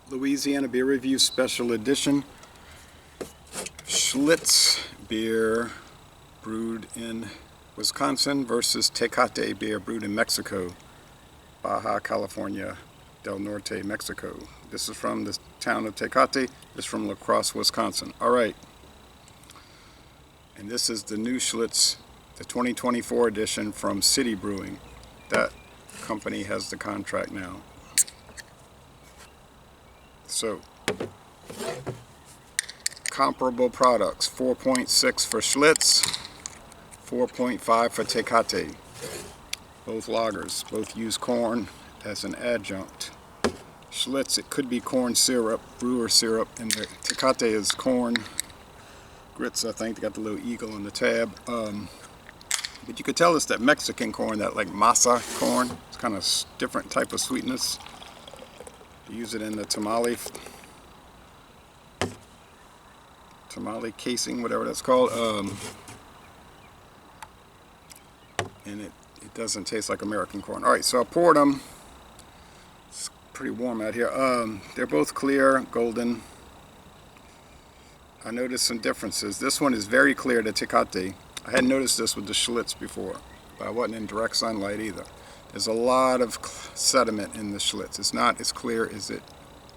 Louisiana Beer Review Special Edition. Schlitz beer brewed in Wisconsin versus Tecate beer brewed in Mexico, Baja California del Norte, Mexico. This is from the town of Tecate. This is from La Crosse, Wisconsin. All right. And this is the new Schlitz, the 2024 edition from City Brewing. That company has the contract now. So, comparable products, 4.6 for Schlitz, 4.5 for Tecate. Both lagers, both use corn as an adjunct. Schlitz, it could be corn syrup, brewer syrup, and the Tecate is corn grits, I think. They got the little eagle on the tab. But you could tell it's that Mexican corn, that like masa corn. It's kind of different type of sweetness. Use it in the tamale casing, whatever that's called, and it doesn't taste like American corn. All right, so I poured them. It's pretty warm out here. They're both clear, golden. I noticed some differences. This one is very clear, the Tecate. I hadn't noticed this with the Schlitz before, but I wasn't in direct sunlight either. There's a lot of sediment in the Schlitz. It's not as clear as it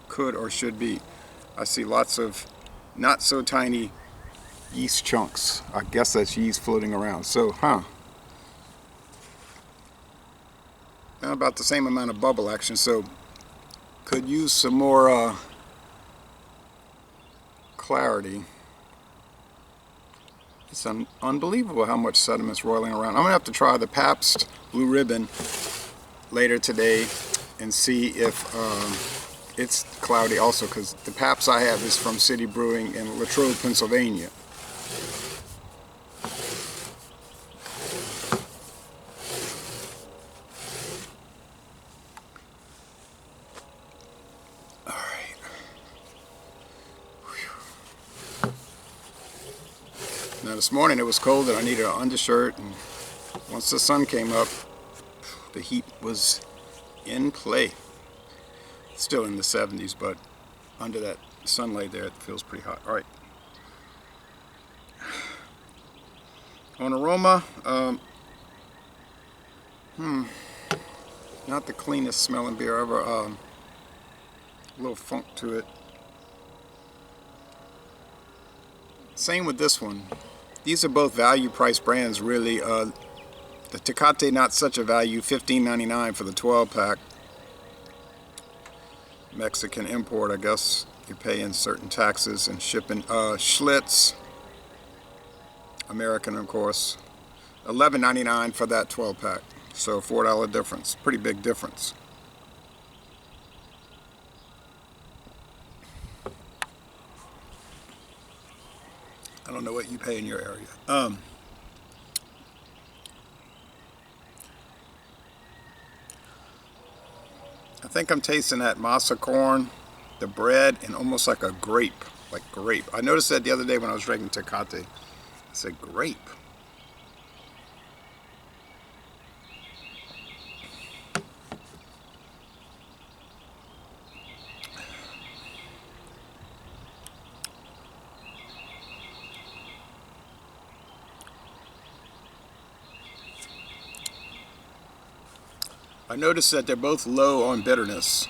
could or should be. I see lots of not so tiny yeast chunks. I guess that's yeast floating around. So, about the same amount of bubble action. So, could use some more clarity. It's unbelievable how much sediment's roiling around. I'm gonna have to try the Pabst Blue Ribbon later today and see if it's cloudy also, because the Pabst I have is from City Brewing in Latrobe, Pennsylvania. All right. Whew. Now this morning it was cold and I needed an undershirt, and once the sun came up, the heat was in play. It's still in the 70s, but under that sunlight there, it feels pretty hot. All right. On aroma, not the cleanest smelling beer ever. A little funk to it. Same with this one. These are both value price brands, really. The Tecate, not such a value, $15.99 for the 12-pack. Mexican import, I guess. You're paying certain taxes and shipping. Schlitz, American, of course, $11.99 for that 12-pack. So $4 difference. Pretty big difference. I don't know what you pay in your area. I think I'm tasting that masa corn, the bread, and almost like a grape, I noticed that the other day when I was drinking Tecate. I said grape. I noticed that they're both low on bitterness.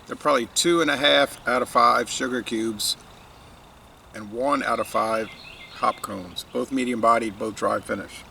They're probably 2.5 out of 5 sugar cubes and 1 out of 5 hop cones. Both medium bodied, both dry finish.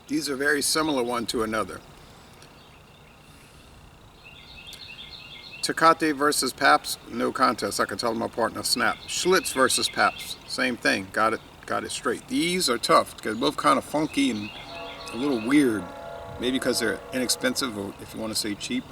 These are very similar one to another. Tecate versus Pabst, no contest. I can tell my partner snap. Schlitz versus Pabst, same thing. Got it straight. These are tough because they're both kind of funky and a little weird. Maybe because they're inexpensive, or if you want to say cheap.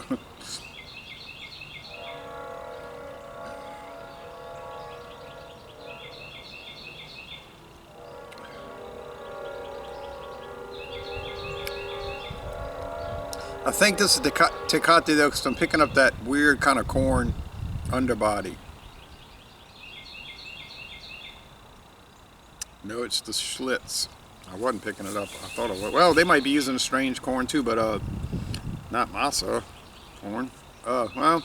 I think this is the Tecate though, because I'm picking up that weird kind of corn underbody. No, it's the Schlitz. I wasn't picking it up. I thought it was. Well, they might be using a strange corn too, but not masa corn. Well.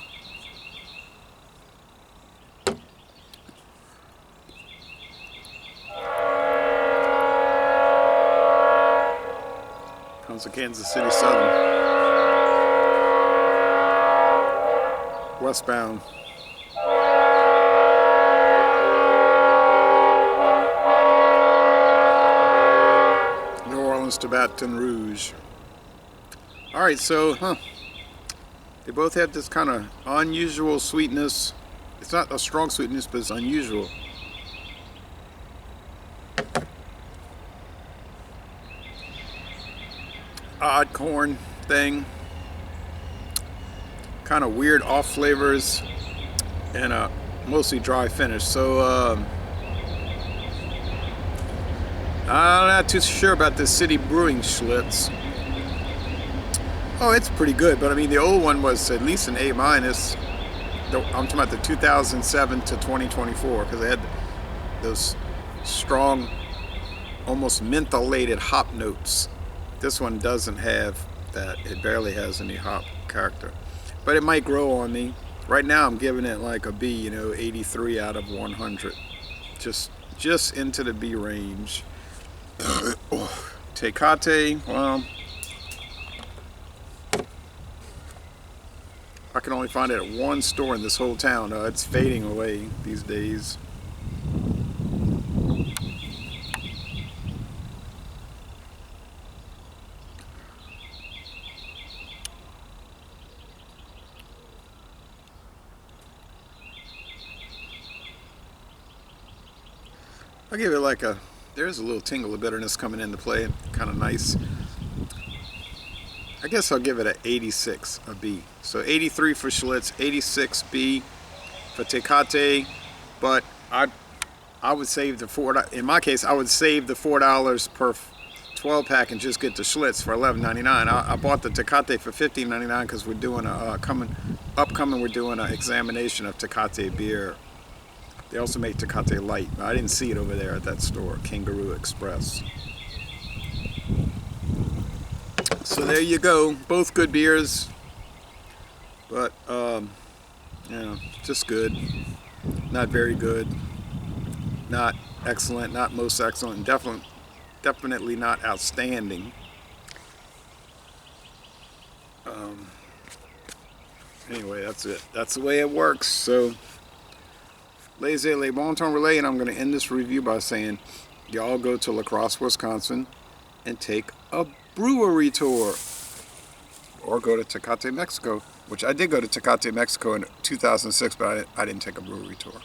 Comes to Kansas City Southern. Westbound. New Orleans to Baton Rouge. Alright, so, they both have this kind of unusual sweetness. It's not a strong sweetness, but it's unusual. Odd corn thing. Kind of weird off flavors and a mostly dry finish. So I'm not too sure about this City Brewing Schlitz. Oh, it's pretty good, but I mean the old one was at least an A-. I'm talking about the 2007 to 2024 because they had those strong, almost mentholated hop notes. This one doesn't have that. It barely has any hop character. But it might grow on me. Right now I'm giving it like a B, 83 out of 100. Just into the B range. Tecate, well, I can only find it at one store in this whole town. It's fading away these days. I'll give it like there's a little tingle of bitterness coming into play, kind of nice. I guess I'll give it an 86, a B. So 83 for Schlitz, 86 B for Tecate, but I would save the $4. In my case, I would save the $4 per 12 pack and just get the Schlitz for $11.99. I bought the Tecate for $15.99 because we're doing upcoming we're doing an examination of Tecate beer. They also make Tecate Light. I didn't see it over there at that store, Kangaroo Express. So there you go. Both good beers, but just good. Not very good. Not excellent. Not most excellent. And definitely not outstanding. Anyway, that's it. That's the way it works. So. Le bon temps relay, and I'm going to end this review by saying y'all go to La Crosse, Wisconsin and take a brewery tour, or go to Tecate, Mexico, which I did go to Tecate, Mexico in 2006, but I didn't take a brewery tour.